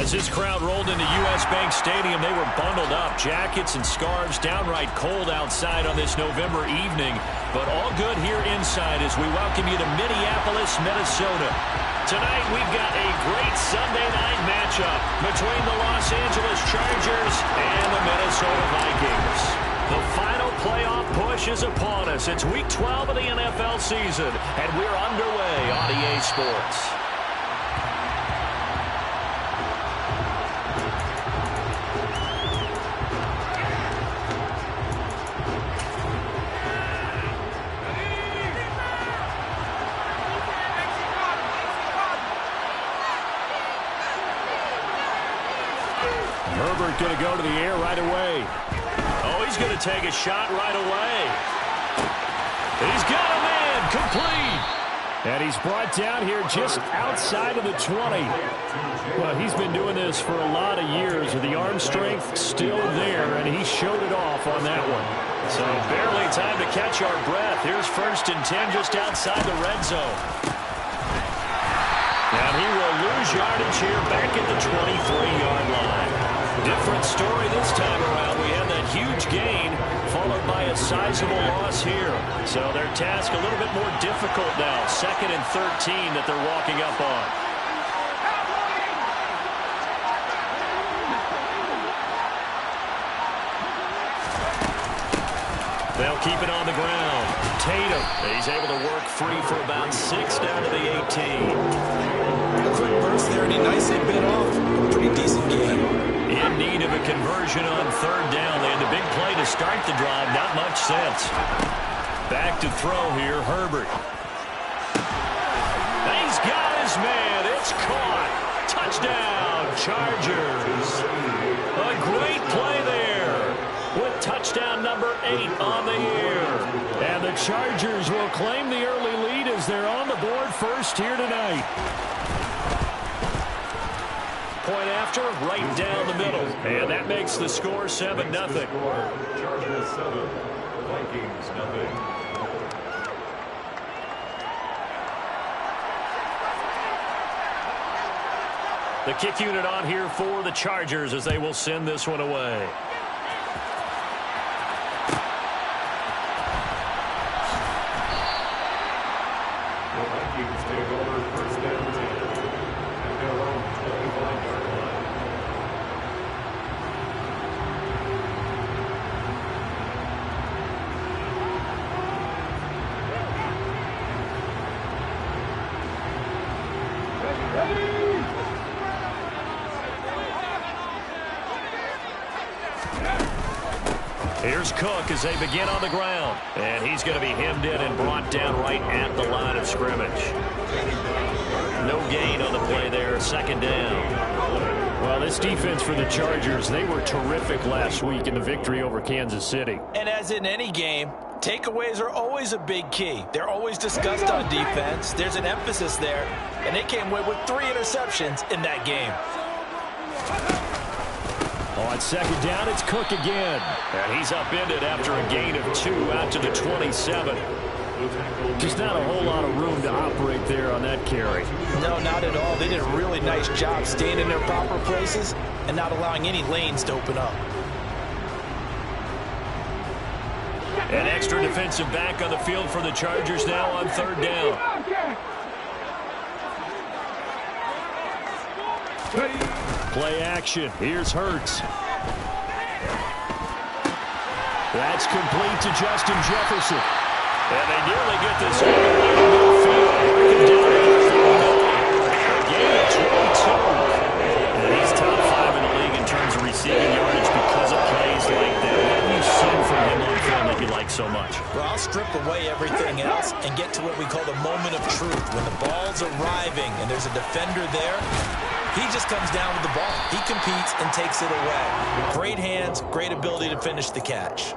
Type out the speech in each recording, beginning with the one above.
As this crowd rolled into U.S. Bank Stadium, they were bundled up, jackets and scarves, downright cold outside on this November evening, but all good here inside as we welcome you to Minneapolis, Minnesota. Tonight, we've got a great Sunday night matchup between the Los Angeles Chargers and the Minnesota Vikings. The final playoff push is upon us. It's Week 12 of the NFL season, and we're underway on EA Sports. Herbert going to go to the air right away. Oh, he's going to take a shot right away. He's got a man, complete. And he's brought down here just outside of the 20. Well, he's been doing this for a lot of years with the arm strength still there, and he showed it off on that one. So barely time to catch our breath. Here's 1st and 10 just outside the red zone. And he will lose yardage here back at the 23-yard line. Different story this time around. We had that huge gain followed by a sizable loss here. So their task a little bit more difficult now. 2nd and 13 that they're walking up on. They'll keep it on the ground. Tatum, he's able to work free for about 6 down to the 18. A quick burst there, and he nicely bit off. A pretty decent game. In need of a conversion on 3rd down. They had the big play to start the drive. Not much sense. Back to throw here, Herbert. He's got his man. It's caught. Touchdown, Chargers. A great play there with touchdown number 8 on the year. And the Chargers will claim the early lead as they're on the board first here tonight. Point after, right down the middle. And that makes the score 7-0. Chargers 7, Vikings 0. The kick unit on here for the Chargers as they will send this one away. The Vikings take over 1st and 10 at their own 25-yard line. Here's Cook as they begin on the ground. And he's going to be hemmed in and brought down right at the line of scrimmage. No gain on the play there. 2nd down. Well, this defense for the Chargers, they were terrific last week in the victory over Kansas City. And as in any game, takeaways are always a big key. They're always discussed on defense. There's an emphasis there. And they came away with 3 interceptions in that game. On 2nd down, it's Cook again. And he's upended after a gain of 2 out to the 27. Just not a whole lot of room to operate there on that carry. No, not at all. They did a really nice job staying in their proper places and not allowing any lanes to open up. An extra defensive back on the field for the Chargers now on 3rd down. Play action. Here's Hurts. That's complete to Justin Jefferson. And they nearly get this over right in midfield. A gain of 22. And he's top 5 in the league in terms of receiving yardage because of plays like that. What have you seen from him on film that you like so much? Well, I'll strip away everything else and get to what we call the moment of truth. When the ball's arriving and there's a defender there, he just comes down with the ball. He competes and takes it away. Great hands, great ability to finish the catch.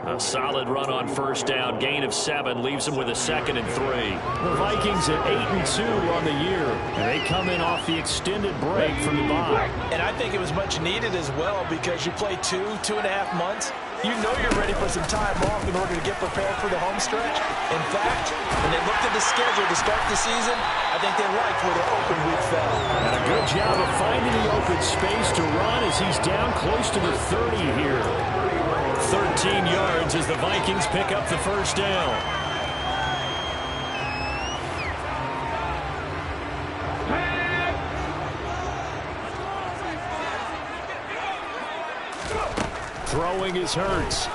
A solid run on 1st down. Gain of 7 leaves them with a 2nd and 3. The Vikings at 8-2 on the year. And they come in off the extended break from the bye. And I think it was much needed as well because you play 2.5 months You know you're ready for some time off in order to get prepared for the home stretch. In fact, when they looked at the schedule to start the season, I think they liked where their open week fell. And a good job of finding the open space to run as he's down close to the 30 here. 13 yards as the Vikings pick up the first down. Throwing is Hurts.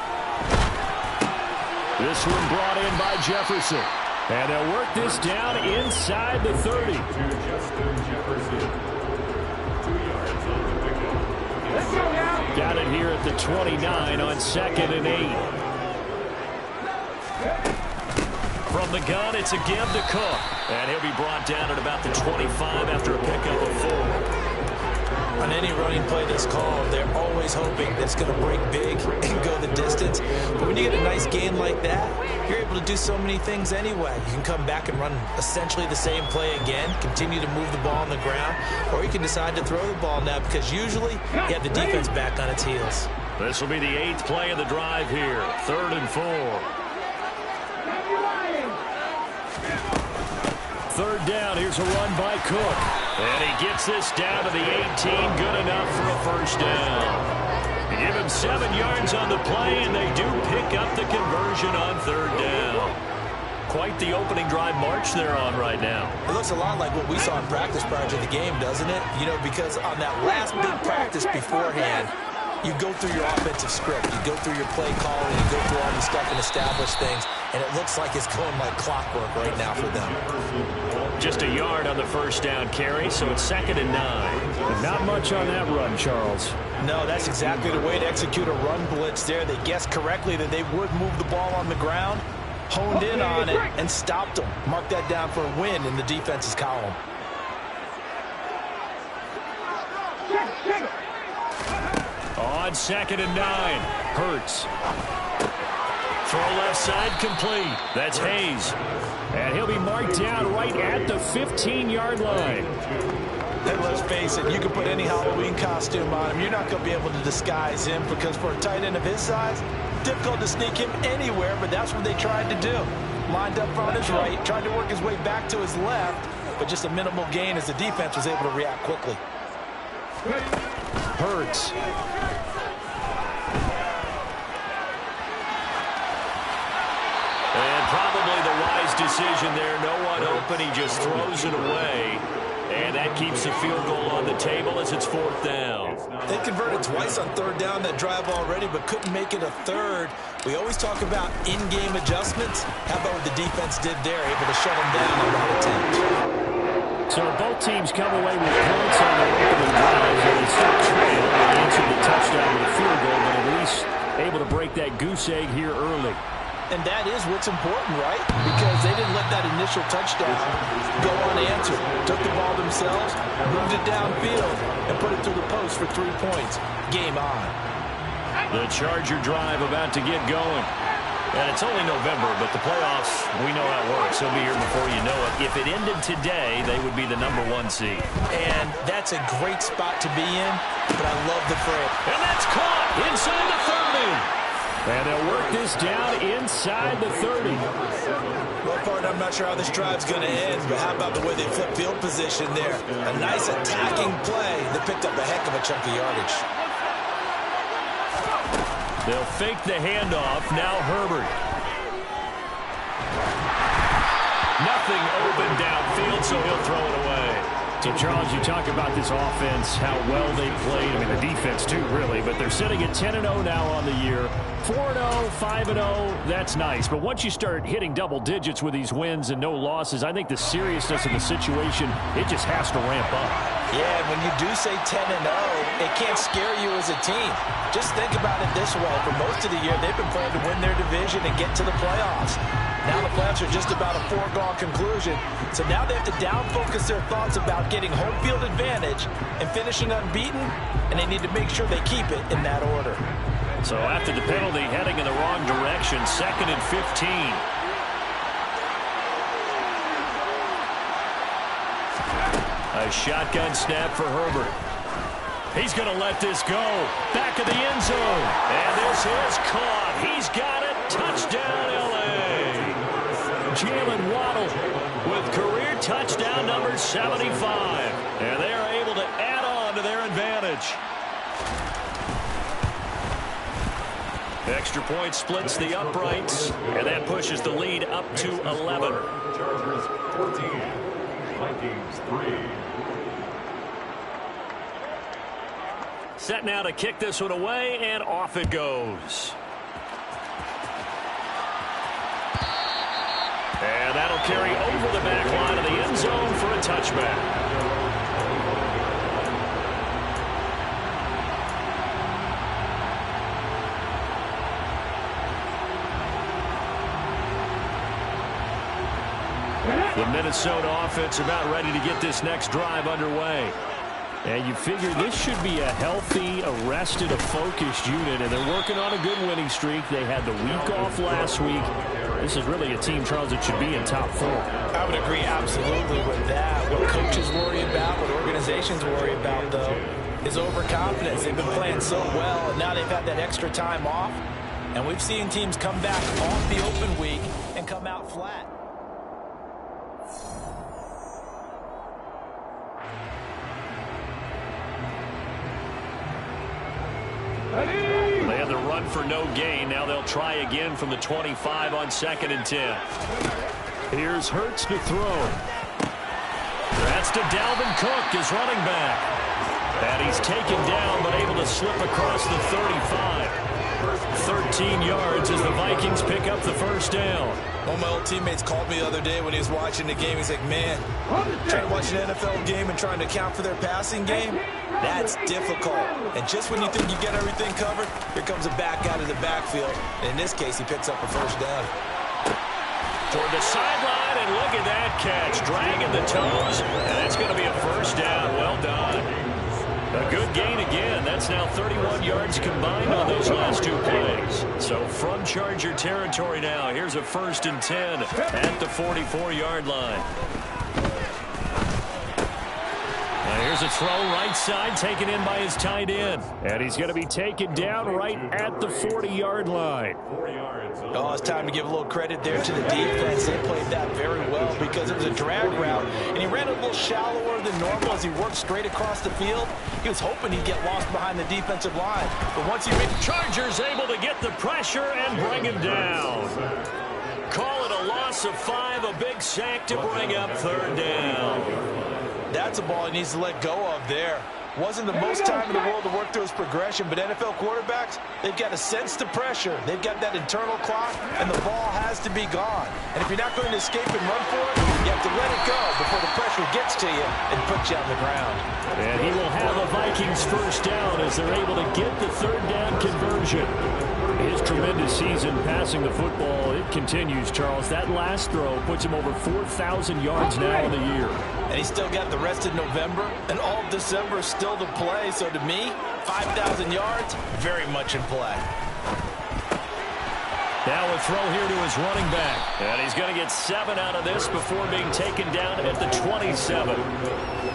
This one brought in by Jefferson. And they'll work this down inside the 30. To Justin Jefferson. 2 yards on the pickup. Got it here at the 29 on 2nd and 8. From the gun, it's a give to Cook. And he'll be brought down at about the 25 after a pickup of 4. On any running play that's called, they're always hoping that's going to break big and go the distance. But when you get a nice gain like that, you're able to do so many things anyway. You can come back and run essentially the same play again, continue to move the ball on the ground, or you can decide to throw the ball now because usually you have the defense back on its heels. This will be the 8th play of the drive here. 3rd and 4. 3rd down. Here's a run by Cook. And he gets this down to the 18. Good enough for a first down. They give him 7 yards on the play, and they do pick up the conversion on 3rd down. Quite the opening drive march they're on right now. It looks a lot like what we saw in practice prior to the game, doesn't it? You know, because on that last big practice beforehand, you go through your offensive script. You go through your play calling. You go through all the stuff and establish things. And it looks like it's going like clockwork right now for them. Just a yard on the first down carry, so it's 2nd and 9. Not much on that run, Charles. No, that's exactly the way to execute a run blitz there. They guessed correctly that they would move the ball on the ground, honed in on it, and stopped them. Mark that down for a win in the defense's column. On 2nd and 9, Hurts. Throw left side complete. That's Hayes. And he'll be marked down right at the 15-yard line. And let's face it, you can put any Halloween costume on him. You're not going to be able to disguise him because for a tight end of his size, difficult to sneak him anywhere, but that's what they tried to do. Lined up on his right, tried to work his way back to his left, but just a minimal gain as the defense was able to react quickly. Hurts. And probably the wise decision there. No one open. He just throws it away. And that keeps the field goal on the table as it's 4th down. They converted twice on 3rd down that drive already, but couldn't make it a 3rd. We always talk about in-game adjustments. How about what the defense did there, able to shut them down on that attempt? So both teams come away with points on their opening drives, and they still trail and answer the touchdown with a field goal, but at least able to break that goose egg here early. And that is what's important, right? Because they didn't let that initial touchdown go unanswered. Took the ball themselves, moved it downfield, and put it through the post for 3 points. Game on. The Charger drive about to get going. And it's only November, but the playoffs, we know how it works. They'll be here before you know it. If it ended today, they would be the #1 seed. And that's a great spot to be in, but I love the frame. And that's caught inside the 30. And they'll work this down inside the 30. Well, partner, I'm not sure how this drive's going to end, but how about the way they flip field position there? A nice attacking play that picked up a heck of a chunk of yardage. They'll fake the handoff. Now Herbert. Nothing open downfield, so he'll throw it away. So, Charles, you talk about this offense, how well they played. I mean, the defense, too, really. But they're sitting at 10-0 now on the year. 4-0, 5-0, that's nice. But once you start hitting double digits with these wins and no losses, I think the seriousness of the situation, it just has to ramp up. Yeah, and when you do say 10-0, it can't scare you as a team. Just think about it this way. For most of the year, they've been playing to win their division and get to the playoffs. Now the playoffs are just about a foregone conclusion. So now they have to down-focus their thoughts about getting home field advantage and finishing unbeaten, and they need to make sure they keep it in that order. So after the penalty, heading in the wrong direction, 2nd and 15. A shotgun snap for Herbert. He's going to let this go. Back of the end zone. And this is caught. He's got it. Touchdown, L.A. Jalen Waddle with career touchdown number 75. And they are able to add on to their advantage. Extra point splits the uprights, and that pushes the lead up to 11. Chargers 14, Vikings 3. Set now to kick this one away, and off it goes. And that'll carry over the back line of the end zone for a touchback. The Minnesota offense about ready to get this next drive underway. And you figure this should be a healthy, arrested, a focused unit, and they're working on a good winning streak. They had the week off last week. This is really a team, Charles, that should be in top 4. I would agree absolutely with that. What coaches worry about, what organizations worry about, though, is overconfidence. They've been playing so well, and now they've had that extra time off. And we've seen teams come back off the open week and come out flat. They had the run for no gain. Now they'll try again from the 25 on 2nd and 10. Here's Hurts to throw. That's to Dalvin Cook, his running back. And he's taken down but able to slip across the 35. 13 yards as the Vikings pick up the first down. One of my old teammates called me the other day when he was watching the game. He's like, man, trying to watch an NFL game and trying to account for their passing game, that's difficult. And just when you think you get everything covered, here comes a back out of the backfield. And in this case, he picks up a first down. Toward the sideline, and look at that catch. Dragging the toes, and that's going to be a first down. Well done. A good gain again. That's now 31 yards combined on those last 2 plays. So from Charger territory now, here's a 1st and 10 at the 44-yard line. Now here's a throw right side taken in by his tight end. And he's going to be taken down right at the 40-yard line. Oh, it's time to give a little credit there to the defense. They played that very well because it was a drag route, and he ran a little shallower than normal as he worked straight across the field. He was hoping he'd get lost behind the defensive line. But once he made Chargers able to get the pressure and bring him down. Call it a loss of 5, a big sack to bring up 3rd down. That's a ball he needs to let go of there. Wasn't the most time in the world to work through his progression, but NFL quarterbacks, they've got to sense the pressure. They've got that internal clock, and the ball has to be gone. And if you're not going to escape and run for it, you have to let it go before the pressure gets to you and puts you on the ground. And he will have a Vikings first down as they're able to get the 3rd down conversion. His tremendous season passing the football, it continues, Charles. That last throw puts him over 4,000 yards now in the year. And he's still got the rest of November and all of December still to play. So to me, 5,000 yards, very much in play. Now a throw here to his running back. And he's going to get 7 out of this before being taken down at the 27.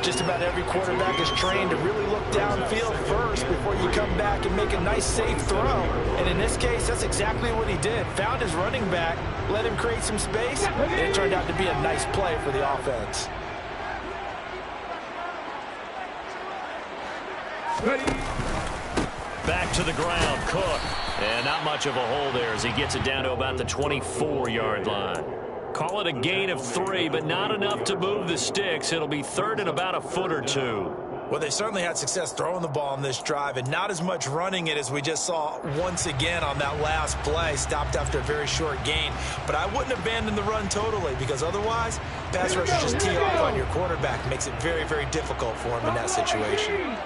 Just about every quarterback is trained to really look downfield first before you come back and make a nice, safe throw. And in this case, that's exactly what he did. Found his running back, let him create some space, and it turned out to be a nice play for the offense. Back to the ground, Cook. And not much of a hole there as he gets it down to about the 24-yard line. Call it a gain of 3, but not enough to move the sticks. It'll be 3rd and about a foot or 2. Well, they certainly had success throwing the ball on this drive and not as much running it as we just saw once again on that last play. Stopped after a very short gain. But I wouldn't abandon the run totally because otherwise, pass rushers just tee off on your quarterback. Makes it very, very difficult for him in that situation.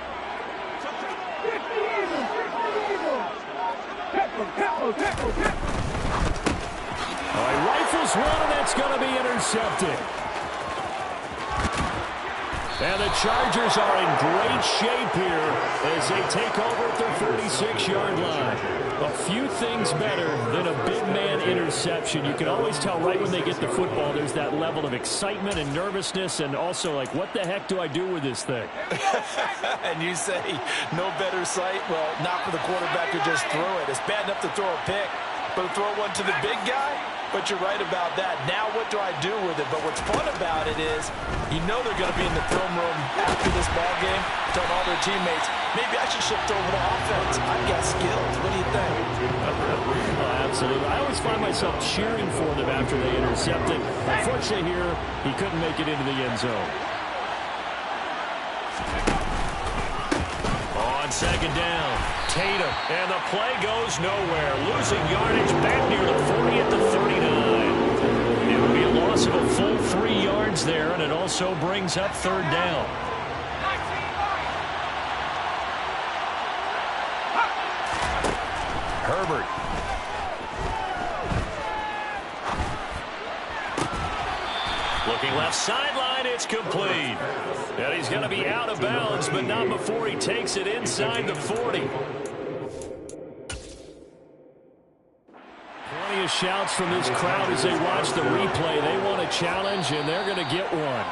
All right, rifles one, and that's going to be intercepted. And the Chargers are in great shape here as they take over at their 46-yard line. A few things better than a big man interception. You can always tell right when they get the football, there's that level of excitement and nervousness, and also like, what the heck do I do with this thing? And you say no better sight? Well, not for the quarterback who just threw it. It's bad enough to throw a pick, but to throw one to the big guy? But you're right about that. Now what do I do with it? But what's fun about it is you know they're going to be in the film room after this ball game telling all their teammates, maybe I should shift over to offense. I've got skills. What do you think? Oh, absolutely. I always find myself cheering for them after they intercept it. Unfortunately here, he couldn't make it into the end zone. On second down, Tatum, and the play goes nowhere. Losing yardage back near the 40 at the 39. It would be a loss of a full 3 yards there, and it also brings up third down. Herbert. Looking left sideline, it's complete. And he's going to be out of bounds, but not before he takes it inside the 40. Plenty of shouts from this crowd as they watch the replay. They want a challenge, and they're going to get one.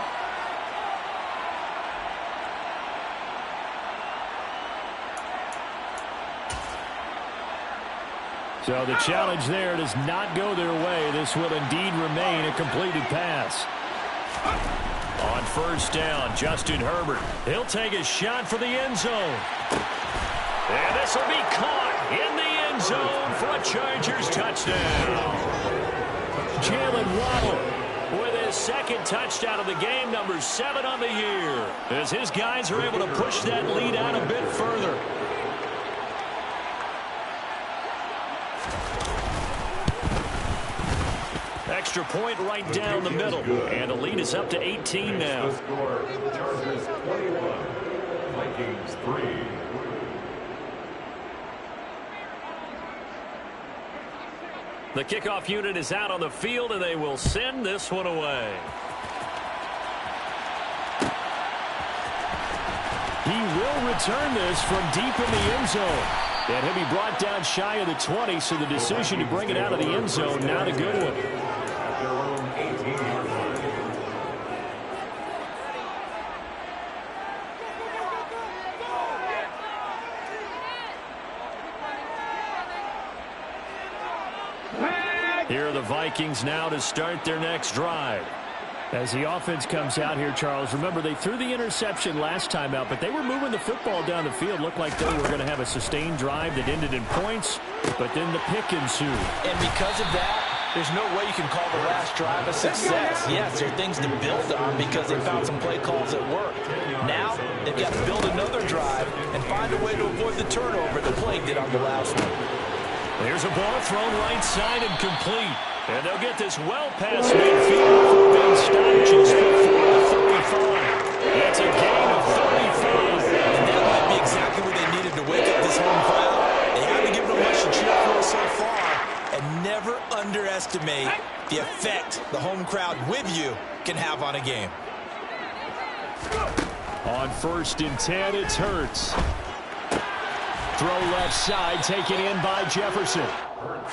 So the challenge there does not go their way. This will indeed remain a completed pass. On first down, Justin Herbert. He'll take a shot for the end zone. And this will be caught in the end zone for a Chargers touchdown. Jalen Waddle with his second touchdown of the game, number 7 on the year, as his guys are able to push that lead out a bit further. Extra point right down the middle. And the lead is up to 18 now. Chargers 21, Vikings 3. The kickoff unit is out on the field, and they will send this one away. He will return this from deep in the end zone. And he'll be brought down shy of the 20, so the decision to bring it out of the end zone, not a good one. Here are the Vikings now to start their next drive. As the offense comes out here, Charles, remember they threw the interception last time out, but they were moving the football down the field. Looked like they were going to have a sustained drive that ended in points, but then the pick ensued. And because of that, there's no way you can call the last drive a success. Yes, there are things to build on because they found some play calls that worked. Now, they've got to build another drive and find a way to avoid the turnover that plagued it on the last one. There's a ball thrown right side and complete. And they'll get this well past midfield before being stopped just before the 35. It's a gain of 35. And that might be exactly what they needed to wake up this home crowd. They haven't given them much to cheer for so far. And never underestimate the effect the home crowd with you can have on a game. On 1st and 10, it's Hurts. Throw left side, taken in by Jefferson.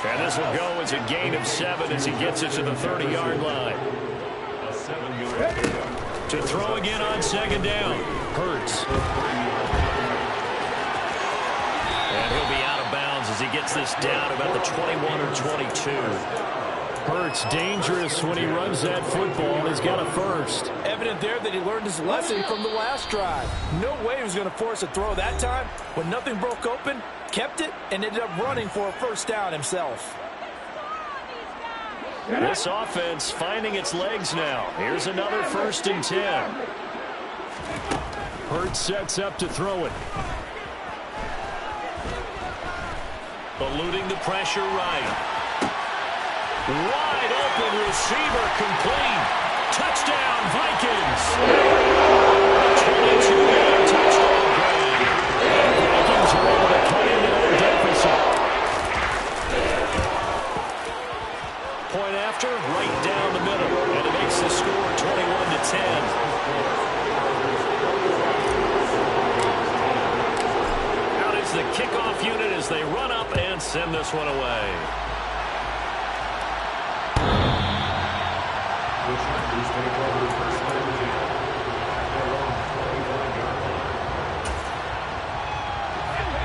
And this will go as a gain of 7 as he gets it to the 30-yard line. A 7-yard pickup. To throw again on second down. Hurts. And he'll be out of bounds as he gets this down about the 21 or 22. Hurts dangerous when he runs that football. He's got a first. Evident there that he learned his lesson from the last drive. No way he was going to force a throw that time. When nothing broke open, kept it, and ended up running for a first down himself. This offense finding its legs now. Here's another 1st and 10. Hurts sets up to throw it. Eluding the pressure right. Wide open receiver complete. Touchdown Vikings. 22-yard touchdown grab. The Vikings are able to cut into their deficit. Point after, right down the middle. And it makes the score 21-10. Out is the kickoff unit as they run up and and send this one away. The Chargers take over first down and 10. Their own 25-yard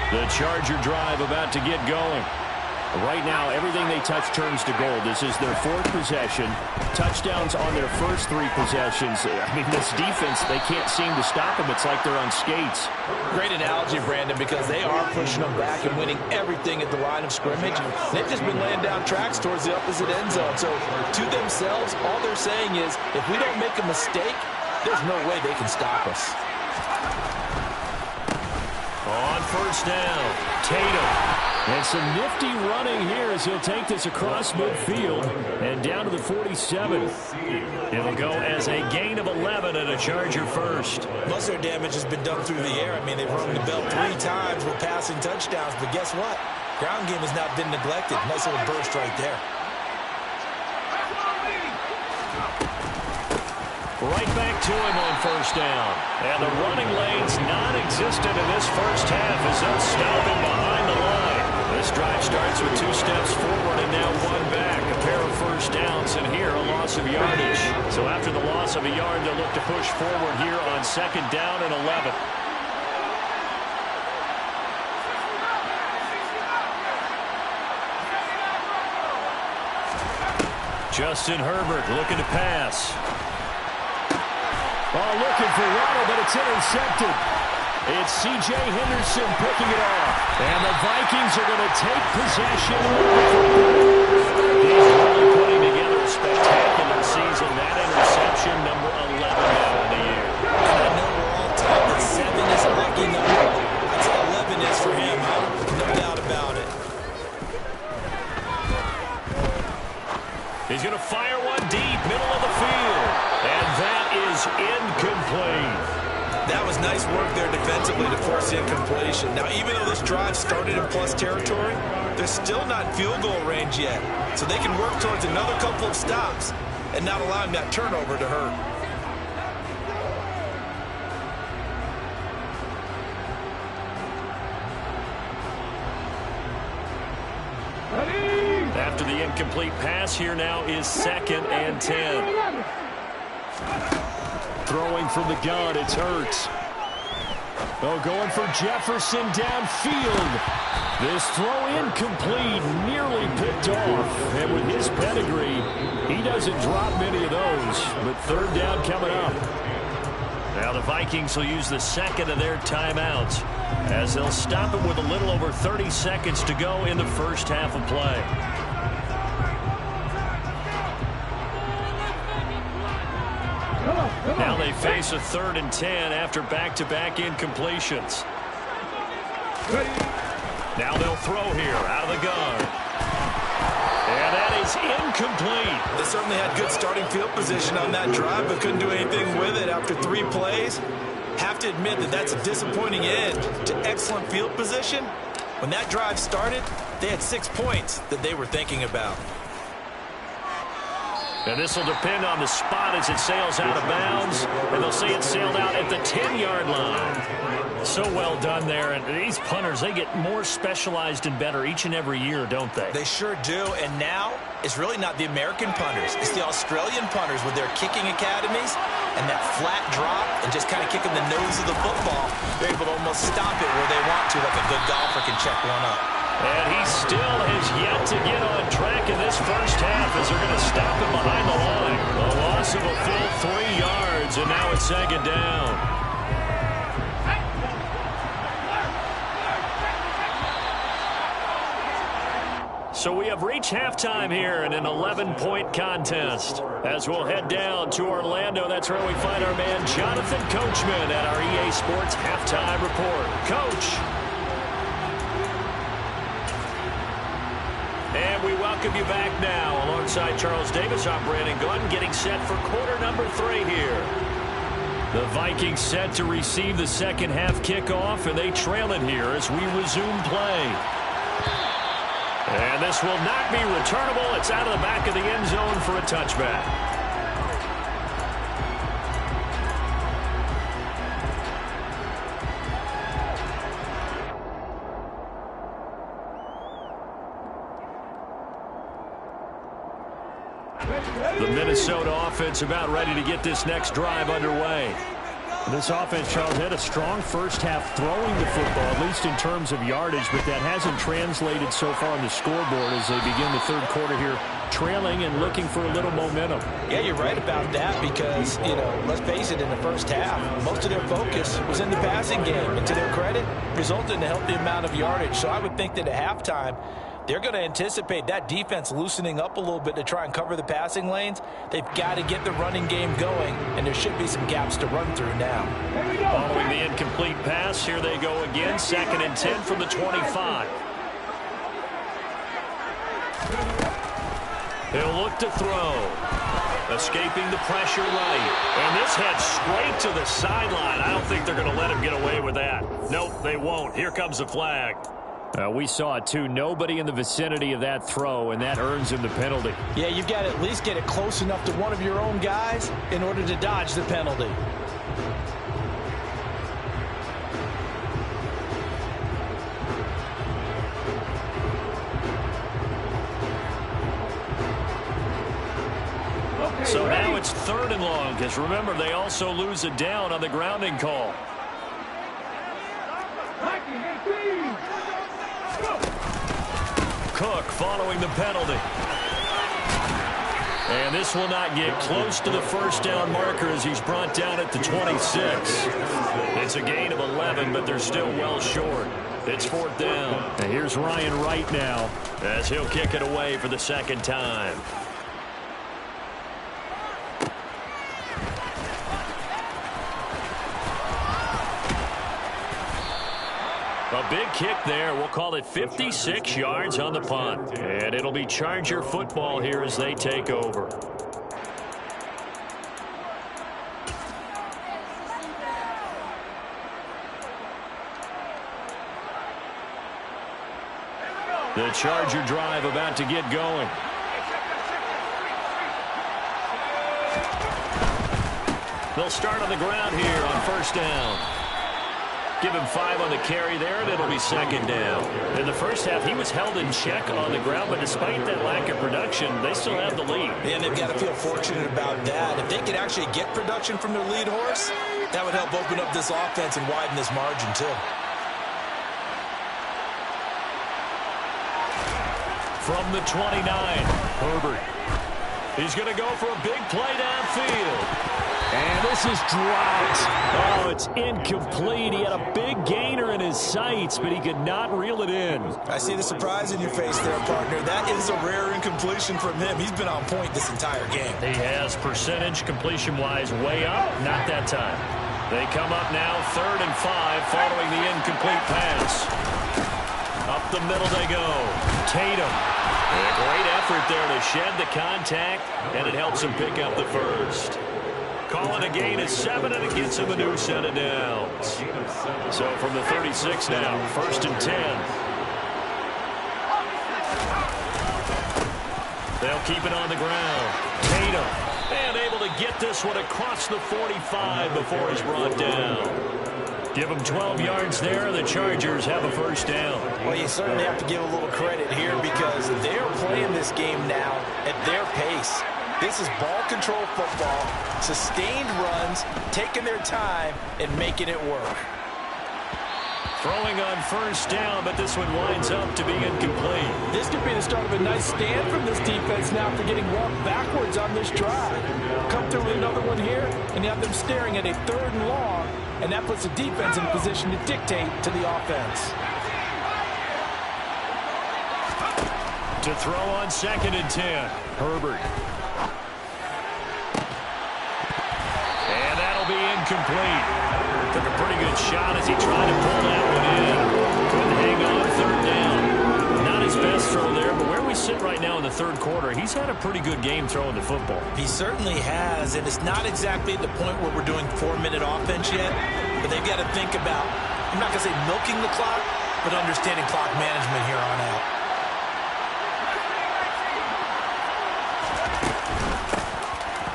line. The Charger drive about to get going. Right now, everything they touch turns to gold. This is their fourth possession. Touchdowns on their first three possessions. I mean, this defense, they can't seem to stop them. It's like they're on skates. Great analogy, Brandon, because they are pushing them back and winning everything at the line of scrimmage. They've just been laying down tracks towards the opposite end zone. So to themselves, all they're saying is, if we don't make a mistake, there's no way they can stop us. On first down, Tatum. And some nifty running here as he'll take this across midfield and down to the 47. It'll go as a gain of 11 and a Charger first. Most of their damage has been done through the air. I mean, they've rung the bell 3 times with passing touchdowns. But guess what? Ground game has not been neglected. Nice little burst right there. Right back to him on first down. And the running lane's non-existent in this first half as they'll stop him behind the line. This drive starts with 2 steps forward and now 1 back. A pair of first downs, and here a loss of yardage. So after the loss of a yard, they'll look to push forward here on second down and 11. Justin Herbert looking to pass. Oh, looking for Waddle, but it's intercepted. It's C.J. Henderson picking it off. And the Vikings are going to take possession. He's really putting together a spectacular season. That interception, number 11 now in the year. I know we're all taught that 7 is a lucky number. I'd say 11 is for him, no doubt about it. He's going to fire one deep, middle of the field. And that is incomplete. That was nice work there defensively to force the incompletion. Now, even though this drive started in plus territory, they're still not in field goal range yet. So they can work towards another couple of stops and not allowing that turnover to hurt. After the incomplete pass, here now is second and 10. Throwing from the gun, it's Hurts. Oh, going for Jefferson downfield. This throw incomplete, nearly picked off. And with his pedigree, he doesn't drop many of those. But third down coming up. Now the Vikings will use the second of their timeouts as they'll stop it with a little over 30 seconds to go in the first half of play. Now they face a 3rd and 10 after back-to-back incompletions. Now they'll throw here out of the gun. And that is incomplete. They certainly had good starting field position on that drive, but couldn't do anything with it after 3 plays. Have to admit that that's a disappointing end to excellent field position. When that drive started, they had 6 points that they were thinking about. And this will depend on the spot as it sails out of bounds. And they'll say it sailed out at the 10-yard line. So well done there. And these punters, they get more specialized and better each and every year, don't they? They sure do. And now it's really not the American punters. It's the Australian punters with their kicking academies and that flat drop and just kind of kicking the nose of the football. They're able to almost stop it where they want to, like a good golfer can check one up. And he still has yet to get on track in this first half as they're going to stop him behind the line. A loss of a full 3 yards, and now it's second down. So we have reached halftime here in an 11-point contest. As we'll head down to Orlando, that's where we find our man Jonathan Coachman at our EA Sports Halftime Report. Coach. And we welcome you back now alongside Charles Davis. I'm Brandon Gordon getting set for quarter number 3 here. The Vikings set to receive the second half kickoff, and they trail it here as we resume play. And this will not be returnable. It's out of the back of the end zone for a touchback. The Minnesota offense about ready to get this next drive underway. This offense, Charles, had a strong first half throwing the football, at least in terms of yardage, but that hasn't translated so far on the scoreboard as they begin the third quarter here, trailing and looking for a little momentum. Yeah, you're right about that because, let's face it, in the first half, most of their focus was in the passing game. And to their credit, resulted in a healthy amount of yardage. So I would think that at halftime, they're going to anticipate that defense loosening up a little bit to try and cover the passing lanes. They've got to get the running game going, and there should be some gaps to run through now. Following the incomplete pass, here they go again. 2nd and 10 from the 25. He'll look to throw. Escaping the pressure right. And this head straight to the sideline. I don't think they're going to let him get away with that. Nope, they won't. Here comes the flag. We saw it, too. Nobody in the vicinity of that throw, and that earns him the penalty. Yeah, you've got to at least get it close enough to one of your own guys in order to dodge the penalty. So now it's 3rd and long, because remember, they also lose it down on the grounding call. Cook following the penalty. And this will not get close to the first down marker as he's brought down at the 26. It's a gain of 11, but they're still well short. It's 4th down. And here's Ryan Wright now, as he'll kick it away for the 2nd time. A big kick there. We'll call it 56 yards on the punt. And it'll be Charger football here as they take over. The Charger drive about to get going. They'll start on the ground here on 1st down. Give him 5 on the carry there, and it'll be 2nd down. In the first half, he was held in check on the ground, but despite that lack of production, they still have the lead. And they've got to feel fortunate about that. If they could actually get production from their lead horse, that would help open up this offense and widen this margin, too. From the 29, Herbert. He's going to go for a big play downfield. and this is dropped. Oh, it's incomplete. He had a big gainer in his sights, but he could not reel it in. I see the surprise in your face there, partner. That is a rare incompletion from him. He's been on point this entire game. He has percentage completion-wise way up. Not that time. They come up now 3rd and 5 following the incomplete pass. Up the middle they go. Tatum. And a great effort there to shed the contact, and it helps him pick up the first. Calling a gain of 7, and it gets him a new set of downs. So from the 36 now, 1st and 10. They'll keep it on the ground. Tatum. And able to get this one across the 45 before he's brought down. Give them 12 yards there. The Chargers have a first down. Well, you certainly have to give a little credit here because they're playing this game now at their pace. This is ball control football, sustained runs, taking their time, and making it work. Throwing on first down, but this one winds up to be incomplete. This could be the start of a nice stand from this defense now for getting walked backwards on this drive. Come through with another one here, and you have them staring at a 3rd and long, and that puts the defense in position to dictate to the offense. To throw on 2nd and 10, Herbert. And that'll be incomplete. Took a pretty good shot as he tried to pull that one in. Couldn't hang on 3rd down. Not his best throw there, but where we sit right now in the 3rd quarter, he's had a pretty good game throwing the football. He certainly has, and it's not exactly at the point where we're doing 4-minute offense yet, but they've got to think about, I'm not going to say milking the clock, but understanding clock management here on out.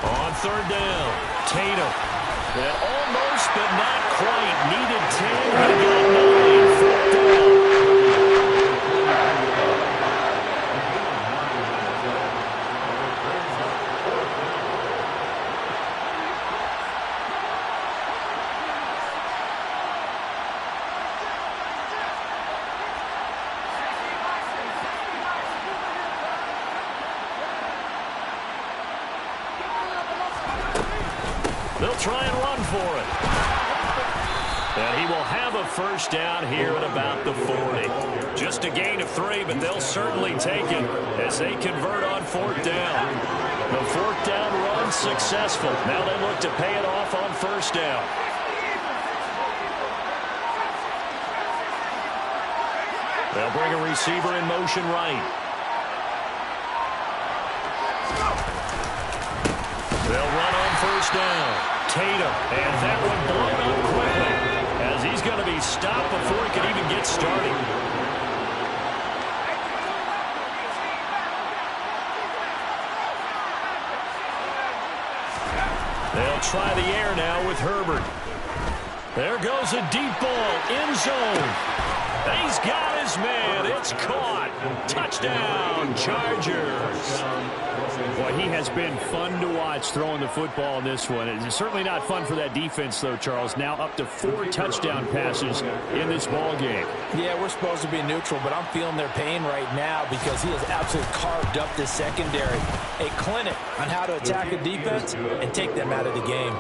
On 3rd down, Tatum. That almost, but not quite. Needed 10, but got 9. 4th down. They'll try and run for it. And he will have a first down here at about the 40. Just a gain of 3, but they'll certainly take it as they convert on 4th down. The 4th down run successful. Now they look to pay it off on 1st down. They'll bring a receiver in motion right. They'll run on 1st down. Tatum, and that one blown up quickly as he's going to be stopped before he can even get started. They'll try the air now with Herbert. There goes a deep ball, end zone. He's got his man. It's caught. Touchdown, Chargers. Boy, he has been fun to watch throwing the football in this one. It's certainly not fun for that defense, though, Charles. Now up to 4 touchdown passes in this ball game. Yeah, we're supposed to be neutral, but I'm feeling their pain right now because he has absolutely carved up this secondary. A clinic on how to attack a defense and take them out of the game.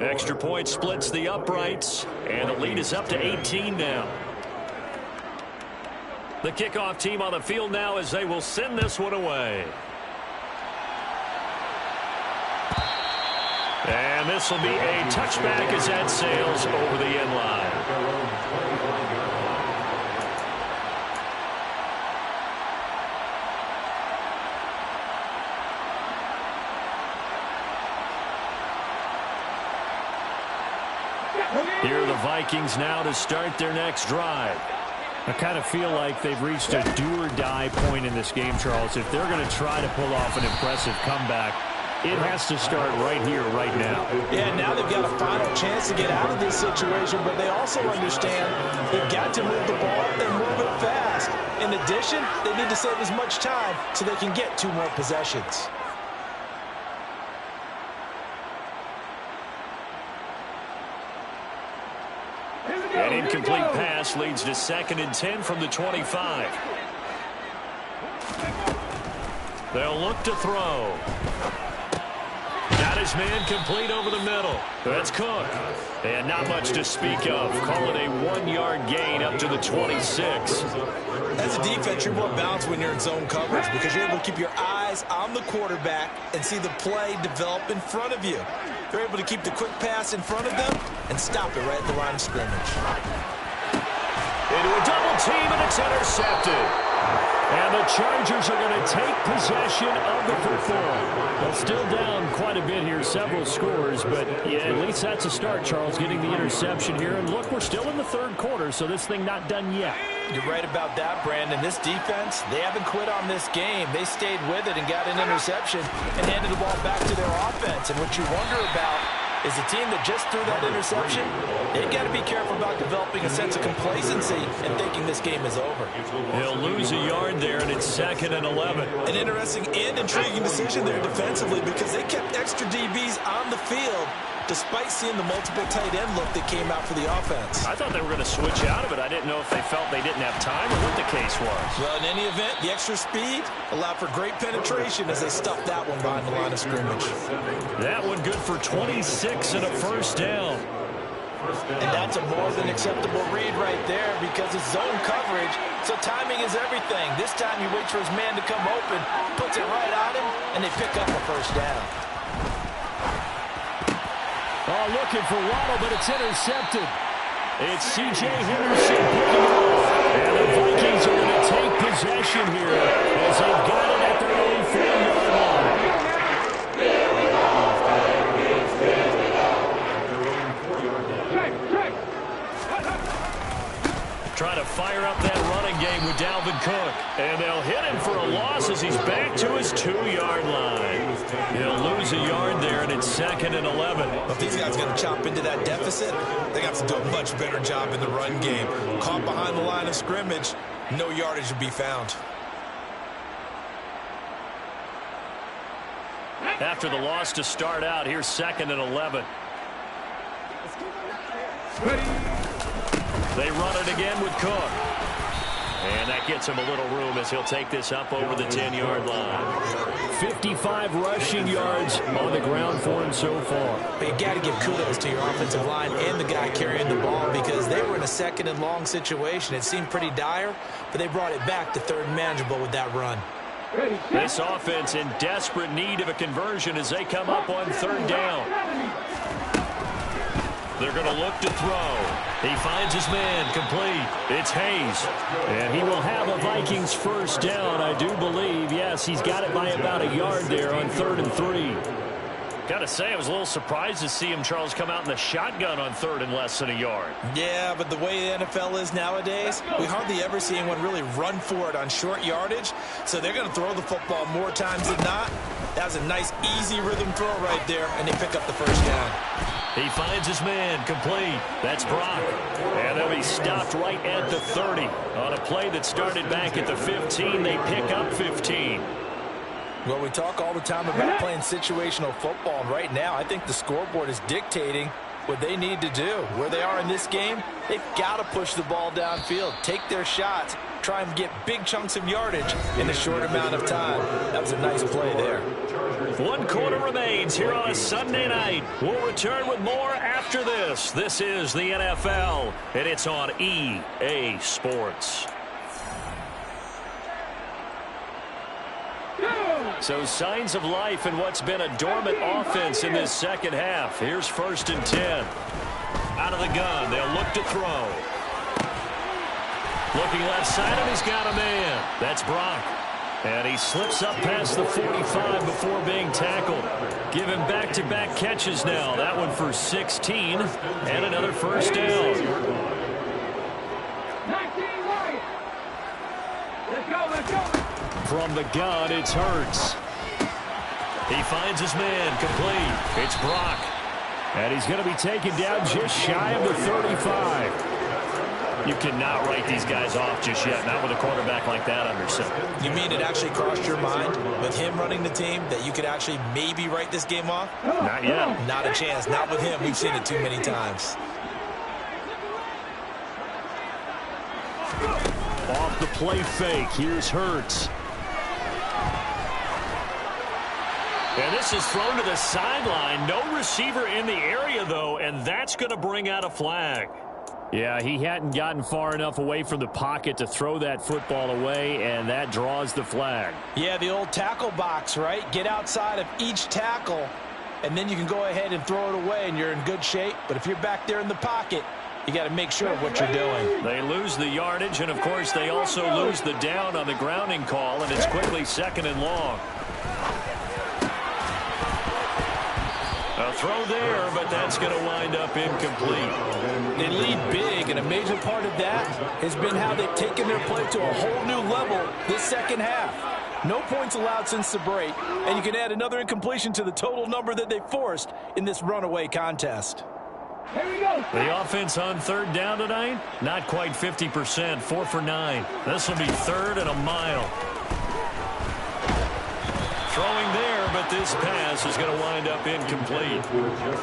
Extra point splits the uprights, and the lead is up to 18 now. The kickoff team on the field now as they will send this one away. And this will be a touchback as that sails over the end line. Here are the Vikings now to start their next drive. I kind of feel like they've reached a do-or-die point in this game, Charles. If they're going to try to pull off an impressive comeback, it has to start right here, right now. Yeah, now they've got a final chance to get out of this situation, but they also understand they've got to move the ball and move it fast. In addition, they need to save as much time so they can get 2 more possessions. An incomplete pass leads to 2nd and 10 from the 25. They'll look to throw. Got his man complete over the middle. That's Cook. And not much to speak of. Call it a 1-yard gain up to the 26. As a defense, you're more balanced when you're in zone coverage because you're able to keep your eyes on the quarterback and see the play develop in front of you. You're able to keep the quick pass in front of them and stop it right at the line of scrimmage. Into a double team, and it's intercepted. And the Chargers are going to take possession of the football. They're still down quite a bit here, several scores, but yeah, at least that's a start, Charles, getting the interception here. And look, we're still in the 3rd quarter, so this thing not done yet. You're right about that, Brandon. This defense, they haven't quit on this game. They stayed with it and got an interception and handed the ball back to their offense. And what you wonder about is a team that just threw that interception, they've got to be careful about developing a sense of complacency and thinking this game is over. He'll lose a yard there, and it's 2nd and 11. An interesting and intriguing decision there defensively because they kept extra DBs on the field despite seeing the multiple tight end look that came out for the offense. I thought they were going to switch out of it. I didn't know if they felt they didn't have time or what the case was. Well, in any event, the extra speed allowed for great penetration as they stuffed that one behind the line of scrimmage. That one good for 26 and a 1st down. And that's a more than acceptable read right there because it's zone coverage, so timing is everything. This time he waits for his man to come open, puts it right on him, and they pick up a 1st down. Oh, looking for Waddle, but it's intercepted. It's C.J. Henderson picking it off. And the Vikings are going to take possession here as they've got it at their own 4-yard line. Trying to fire up that running game with Dalvin Cook. And they'll hit him for a loss as he's back to his 2-yard line. He'll lose a yard there, and it's 2nd and 11. If these guys are going to chop into that deficit, they got to do a much better job in the run game. Caught behind the line of scrimmage, no yardage to be found. After the loss to start out, here's 2nd and 11. They run it again with Cook. And that gets him a little room as he'll take this up over the 10-yard line. 55 rushing yards on the ground for him so far. But you got to give kudos to your offensive line and the guy carrying the ball because they were in a second and long situation. It seemed pretty dire, but they brought it back to third and manageable with that run. This offense in desperate need of a conversion as they come up on third down. They're going to look to throw. He finds his man, complete. It's Hayes. And he will have a Vikings first down, I do believe. Yes, he's got it by about a yard there on 3rd and 3. Got to say, I was a little surprised to see him, Charles, come out in the shotgun on 3rd and less than a yard. Yeah, but the way the NFL is nowadays, we hardly ever see anyone really run for it on short yardage. So they're going to throw the football more times than not. That was a nice, easy rhythm throw right there, and they pick up the first down. He finds his man, complete. That's Brock. And they'll be stopped right at the 30. On a play that started back at the 15, they pick up 15. Well, we talk all the time about playing situational football, and right now I think the scoreboard is dictating what they need to do. Where they are in this game, they've got to push the ball downfield, take their shots, try and get big chunks of yardage in a short amount of time. That was a nice play there. 1 quarter remains here on a Sunday night. We'll return with more after this. This is the NFL, and it's on EA Sports. So signs of life in what's been a dormant offense in this second half. Here's 1st and 10. Out of the gun, they'll look to throw. Looking left side, and he's got a man. That's Brock. And he slips up past the 45 before being tackled. Give him back-to-back catches now. That one for 16 and another first down. 19 right. Let's go. From the gun, it's Hurts. He finds his man, complete. It's Brock. And he's going to be taken down just shy of the 35. You cannot write these guys off just yet, not with a quarterback like that under center. You mean it actually crossed your mind with him running the team that you could actually maybe write this game off? Not yet. Not a chance. Not with him. We've seen it too many times. Off the play fake, here's Hurts. And this is thrown to the sideline. No receiver in the area, though, and that's going to bring out a flag. Yeah, he hadn't gotten far enough away from the pocket to throw that football away, and that draws the flag. Yeah, the old tackle box, right? Get outside of each tackle, and then you can go ahead and throw it away, and you're in good shape. But if you're back there in the pocket, you got to make sure of what you're doing. They lose the yardage, and, of course, they also lose the down on the grounding call, and it's quickly 2nd and long. A throw there, but that's going to wind up incomplete. They lead big, and a major part of that has been how they've taken their play to a whole new level this second half. No points allowed since the break, and you can add another incompletion to the total number that they forced in this runaway contest. Here we go. The offense on 3rd down tonight, not quite 50%, 4 for 9. This will be 3rd and a mile. Throwing there, but this pass is going to wind up incomplete.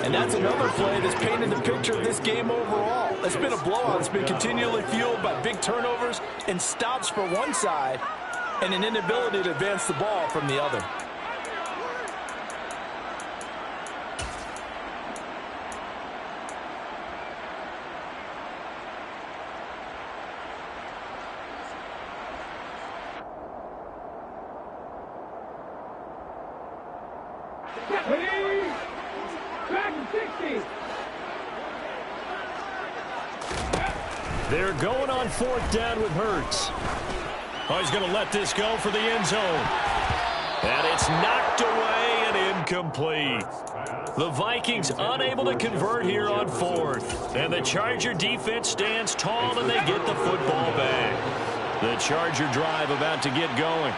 And that's another play that's painted the picture of this game overall. It's been a blowout. It's been continually fueled by big turnovers and stops for one side and an inability to advance the ball from the other. They're going on 4th down with Hurts. Oh, he's going to let this go for the end zone. And it's knocked away and incomplete. The Vikings unable to convert here on 4th. And the Charger defense stands tall and they get the football back. The Charger drive about to get going.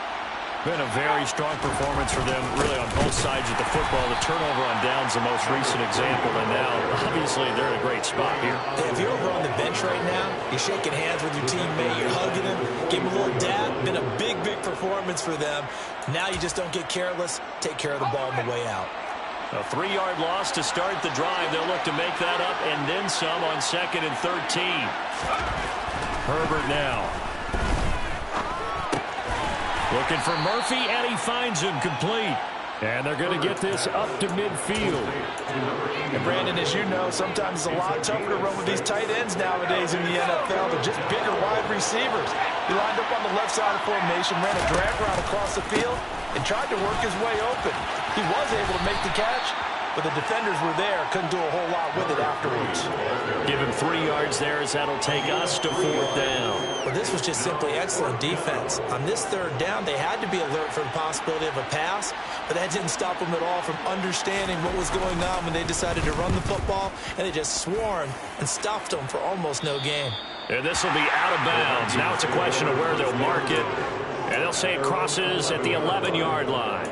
Been a very strong performance for them, really, on both sides of the football. The turnover on downs the most recent example, and now, obviously, they're in a great spot here. Hey, if you're over on the bench right now, you're shaking hands with your teammate, you're hugging him, give him a little dab. Been a big, big performance for them. Now you just don't get careless. Take care of the ball on the way out. A 3-yard loss to start the drive. They'll look to make that up and then some on 2nd and 13. Herbert now. Looking for Murphy, and he finds him complete. And they're going to get this up to midfield. And Brandon, as you know, sometimes it's a lot tougher to run with these tight ends nowadays in the NFL. They're just bigger wide receivers. He lined up on the left side of formation, ran a drag route across the field, and tried to work his way open. He was able to make the catch, but the defenders were there, couldn't do a whole lot with it afterwards. Give him 3 yards there as that'll take us to 4th down. Well, this was just simply excellent defense. On this 3rd down, they had to be alert for the possibility of a pass, but that didn't stop them at all from understanding what was going on when they decided to run the football, and they just swarmed and stopped them for almost no gain. And this will be out of bounds. Now it's a question of where they'll mark it, and they'll say it crosses at the 11-yard line.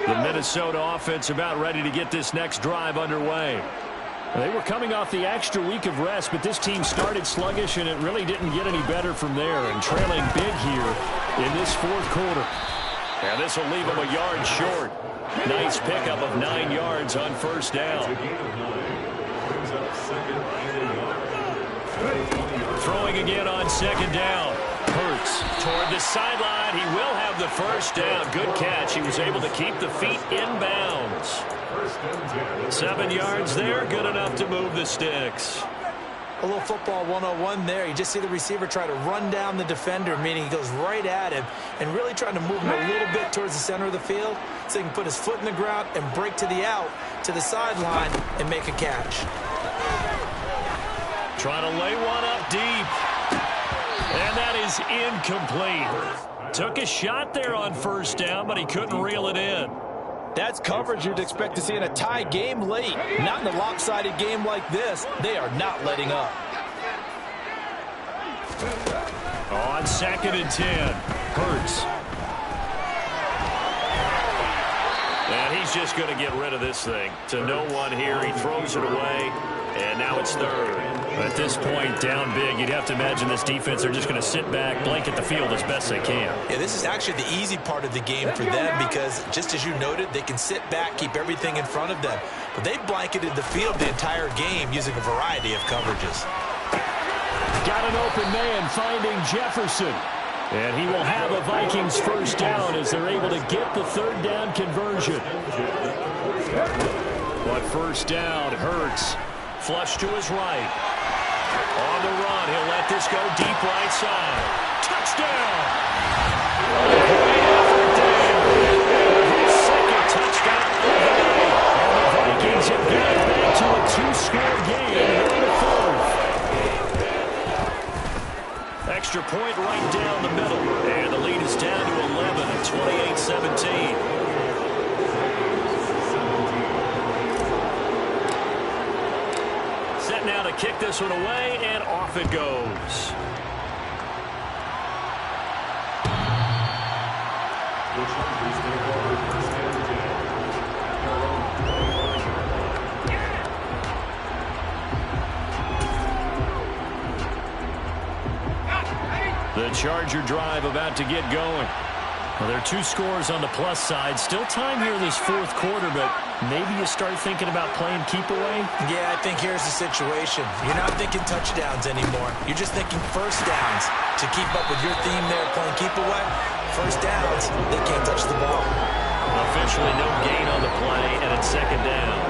The Minnesota offense about ready to get this next drive underway. They were coming off the extra week of rest, but this team started sluggish, and it really didn't get any better from there, and trailing big here in this 4th quarter. And this will leave them a yard short. Nice pickup of 9 yards on 1st down. Throwing again on 2nd down. Hurts toward the sideline. He will have the 1st down. Good catch. He was able to keep the feet in bounds. 7 yards there. Good enough to move the sticks. A little football 101 there. You just see the receiver try to run down the defender, meaning he goes right at him and really trying to move him a little bit towards the center of the field so he can put his foot in the ground and break to the out, to the sideline, and make a catch. Trying to lay one up deep. And that is incomplete. Took a shot there on 1st down, but he couldn't reel it in. That's coverage you'd expect to see in a tie game late. Not in a lopsided game like this. They are not letting up. On 2nd and 10, Hurts. And he's just going to get rid of this thing. To no one here. He throws it away. And now it's 3rd. At this point, down big, you'd have to imagine this defense, they're just going to sit back, blanket the field as best they can. Yeah, this is actually the easy part of the game for them because, just as you noted, they can sit back, keep everything in front of them. But they blanketed the field the entire game using a variety of coverages. Got an open man finding Jefferson. And he will have a Vikings 1st down as they're able to get the 3rd down conversion. But 1st down, Hurts. Flush to his right. On the run, he'll let this go deep right side. Touchdown! Great effort there. His 2nd touchdown of the day. And the Vikings have got it back to a 2-score game in the 4th. Extra point right down the middle. And the lead is down to 11 at 28-17. Set now to kick this one away, and off it goes. The Charger drive about to get going. Well, there are 2 scores on the plus side. Still time here in this 4th quarter, but maybe you start thinking about playing keep away? Yeah, I think here's the situation. You're not thinking touchdowns anymore. You're just thinking 1st downs. To keep up with your theme there, playing keep away, 1st downs, they can't touch the ball. Officially no gain on the play, and it's 2nd down.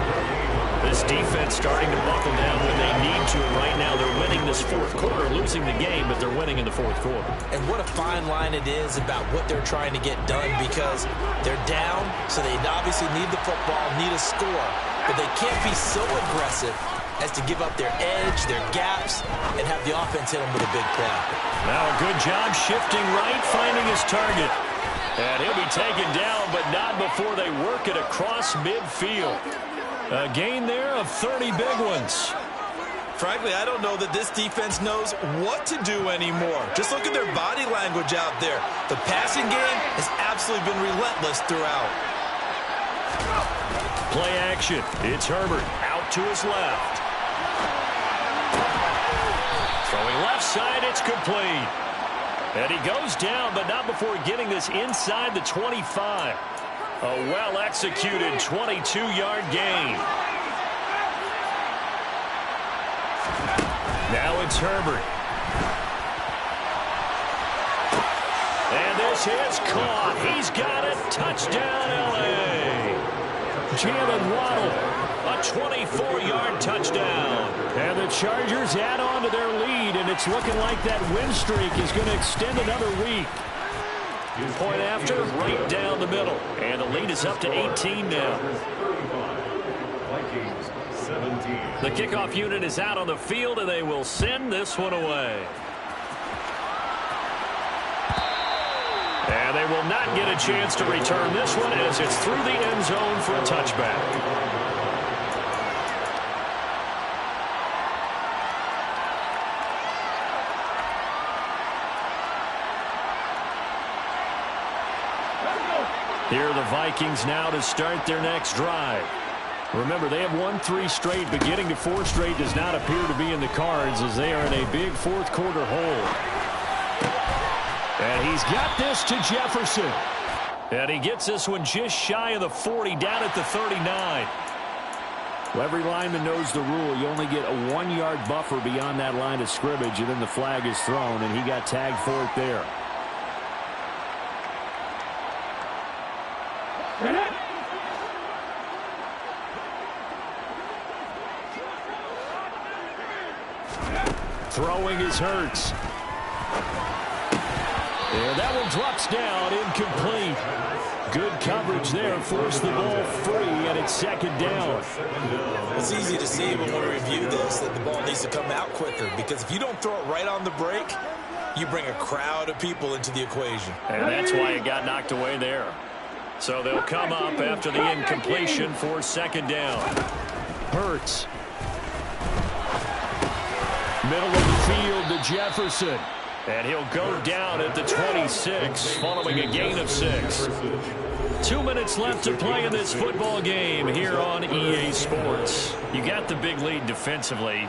This defense starting to buckle down when they need to. Right now, they're winning this 4th quarter, losing the game, but they're winning in the 4th quarter. And what a fine line it is about what they're trying to get done because they're down, so they obviously need the football, need a score. But they can't be so aggressive as to give up their edge, their gaps, and have the offense hit them with a big play. Now a good job shifting right, finding his target. And he'll be taken down, but not before they work it across midfield. A gain there of 30 big ones. Frankly, I don't know that this defense knows what to do anymore. Just look at their body language out there. The passing game has absolutely been relentless throughout. Play action. It's Herbert out to his left. Throwing left side, it's complete. And he goes down, but not before getting this inside the 25. A well-executed 22-yard gain. is Herbert. And this is caught. He's got it. Touchdown, L.A. Jalen Waddle, a 24-yard touchdown. And the Chargers add on to their lead, and it's looking like that win streak is going to extend another week. Point after, right down the middle. And the lead is up to 18 now. Vikings 17. The kickoff unit is out on the field, and they will send this one away. And they will not get a chance to return this one as it's through the end zone for a touchback. Here are the Vikings now to start their next drive. Remember, they have won 3 straight, but getting to 4 straight does not appear to be in the cards as they are in a big fourth quarter hole. And he's got this to Jefferson. And he gets this one just shy of the 40, down at the 39. Well, every lineman knows the rule. You only get a 1-yard buffer beyond that line of scrimmage, and then the flag is thrown, and he got tagged for it there. Throwing is Hurts. And that one drops down, incomplete. Good coverage there, forced the ball free, and it's second down. It's easy to see when we review this that the ball needs to come out quicker, because if you don't throw it right on the break, you bring a crowd of people into the equation. And that's why it got knocked away there. So they'll come up after the incompletion for second down. Hurts. Middle of the field to Jefferson. And he'll go down at the 26 following a gain of 6. 2 minutes left to play in this football game here on EA Sports. You got the big lead defensively.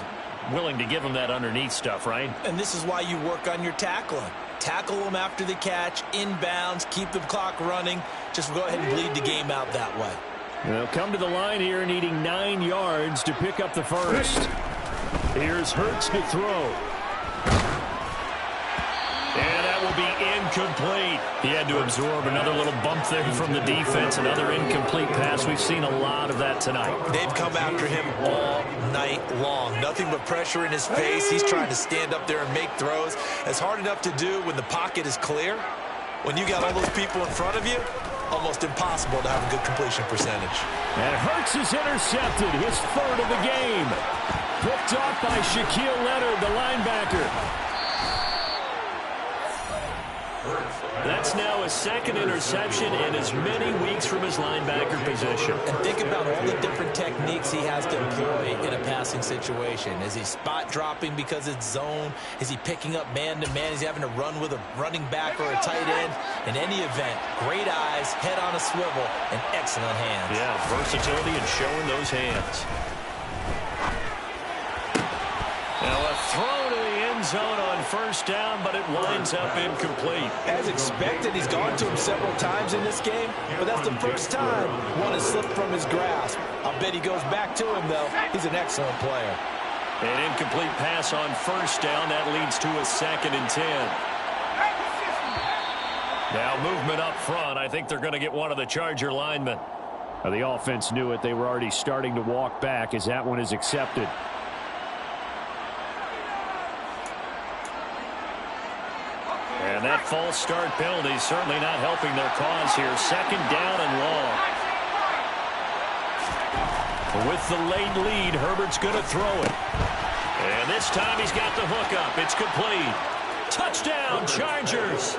Willing to give them that underneath stuff, right? And this is why you work on your tackling. Tackle them after the catch, inbounds, keep the clock running. Just go ahead and bleed the game out that way. They'll come to the line here needing 9 yards to pick up the first. Here's Hurts to throw. And that will be incomplete. He had to absorb another little bump there from the defense. Another incomplete pass. We've seen a lot of that tonight. They've come after him all night long. Nothing but pressure in his face. He's trying to stand up there and make throws. It's hard enough to do when the pocket is clear. When you got all those people in front of you, almost impossible to have a good completion percentage. And Hurts is intercepted. His third of the game. Picked off by Shaquille Leonard, the linebacker. That's now his second interception in as many weeks from his linebacker position. And think about all the different techniques he has to employ in a passing situation. Is he spot dropping because it's zone? Is he picking up man-to-man? Is he having to run with a running back or a tight end? In any event, great eyes, head on a swivel, and excellent hands. Yeah, versatility and showing those hands. Now a throw to the end zone on first down, but it winds up incomplete. As expected, he's gone to him several times in this game, but that's the first time one has slipped from his grasp. I'll bet he goes back to him, though. He's an excellent player. An incomplete pass on first down. That leads to a 2nd and 10. Now movement up front. I think they're going to get one of the Charger linemen. The offense knew it. They were already starting to walk back as that one is accepted. And that false start penalty is certainly not helping their cause here. 2nd down and long. With the late lead, Herbert's going to throw it. And this time he's got the hook up. It's complete. Touchdown, Chargers.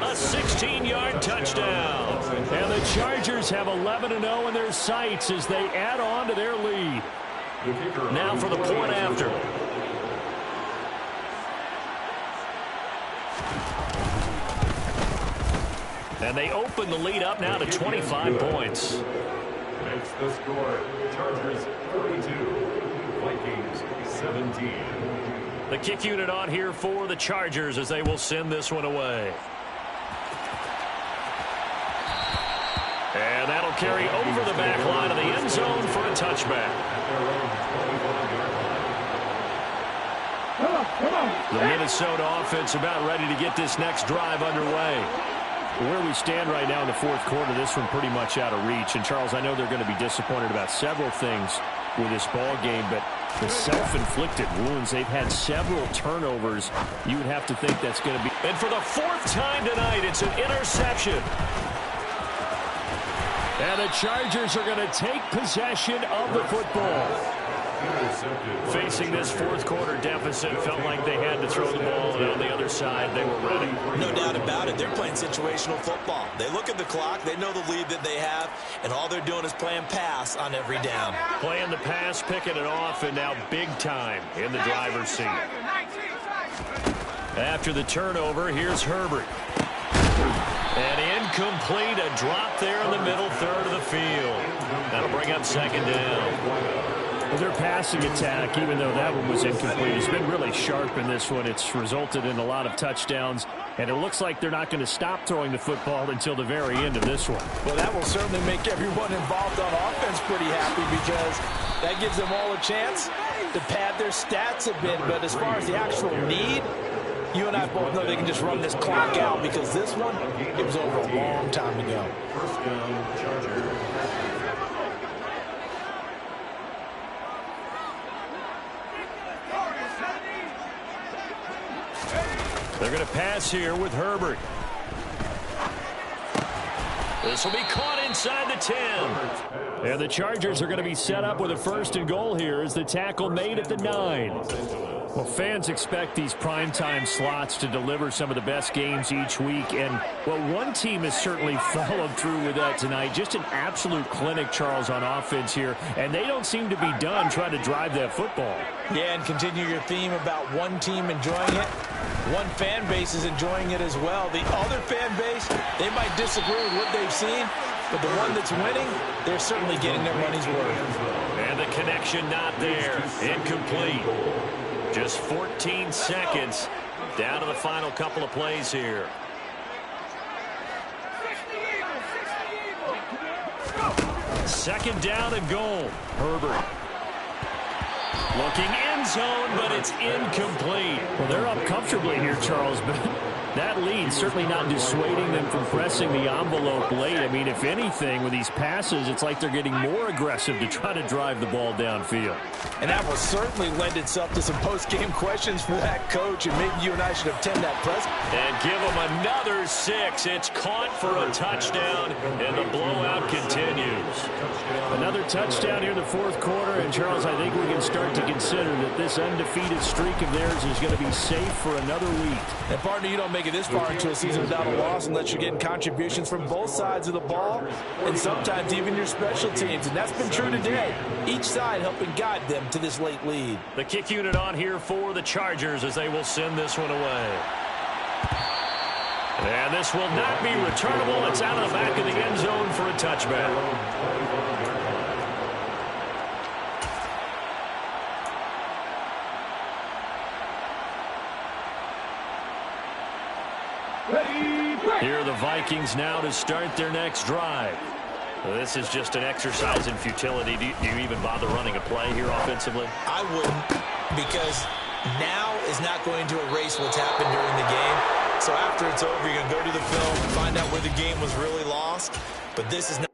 A 16-yard touchdown. And the Chargers have 11-0 in their sights as they add on to their lead. Now for the point after. And they open the lead up now to 25 points. Makes the score. Chargers 32. Vikings 17. The kick unit on here for the Chargers as they will send this one away. And that'll carry over the back line of the end zone for a touchback. The Minnesota offense about ready to get this next drive underway. Where we stand right now in the fourth quarter, this one pretty much out of reach. And, Charles, I know they're going to be disappointed about several things with this ball game, but the self-inflicted wounds, they've had several turnovers. You would have to think that's going to be. And for the fourth time tonight, it's an interception. And the Chargers are going to take possession of the football. Facing this fourth quarter deficit, felt like they had to throw the ball, and on the other side, they were ready. No doubt about it. They're playing situational football. They look at the clock, they know the lead that they have, and all they're doing is playing pass on every down. Playing the pass, picking it off, and now big time in the driver's seat. After the turnover, here's Herbert. And incomplete, a drop there in the middle third of the field. That'll bring up second down. Well, their passing attack, even though that one was incomplete, has been really sharp in this one. It's resulted in a lot of touchdowns, and it looks like they're not going to stop throwing the football until the very end of this one. Well, that will certainly make everyone involved on offense pretty happy because that gives them all a chance to pad their stats a bit. But as far as the actual need, you and I both know they can just run this clock out because this one, it was over a long time ago. First down, Chargers. They're going to pass here with Herbert. This will be caught inside the 10. And the Chargers are going to be set up with a first and goal here as the tackle made at the 9. Well, fans expect these primetime slots to deliver some of the best games each week. And, well, one team has certainly followed through with that tonight. Just an absolute clinic, Charles, on offense here. And they don't seem to be done trying to drive that football. Yeah, and continue your theme about one team enjoying it. One fan base is enjoying it as well. The other fan base, they might disagree with what they've seen, but the one that's winning, they're certainly getting their money's worth. And the connection not there. Incomplete. Just 14 seconds down to the final couple of plays here. Second down and goal. Herbert. Looking end zone, but it's incomplete. Well, they're up comfortably here, Charles, but that lead certainly not dissuading them from pressing the envelope late. I mean, if anything, with these passes, it's like they're getting more aggressive to try to drive the ball downfield. And that will certainly lend itself to some post-game questions for that coach, and maybe you and I should attend that press. And give them another 6. It's caught for a touchdown, and the blowout continues. Another touchdown here in the fourth quarter, and Charles, I think we can start to consider that this undefeated streak of theirs is going to be safe for another week. And partner, you don't make it this far into a season without a loss unless you're getting contributions from both sides of the ball and sometimes even your special teams. And that's been true today. Each side helping guide them to this late lead. The kick unit on here for the Chargers as they will send this one away. And this will not be returnable. It's out of the back of the end zone for a touchback. Here are the Vikings now to start their next drive. Well, this is just an exercise in futility. Do you even bother running a play here offensively? I wouldn't, because now is not going to erase what's happened during the game. So after it's over, you're going to go to the film, find out where the game was really lost. But this is not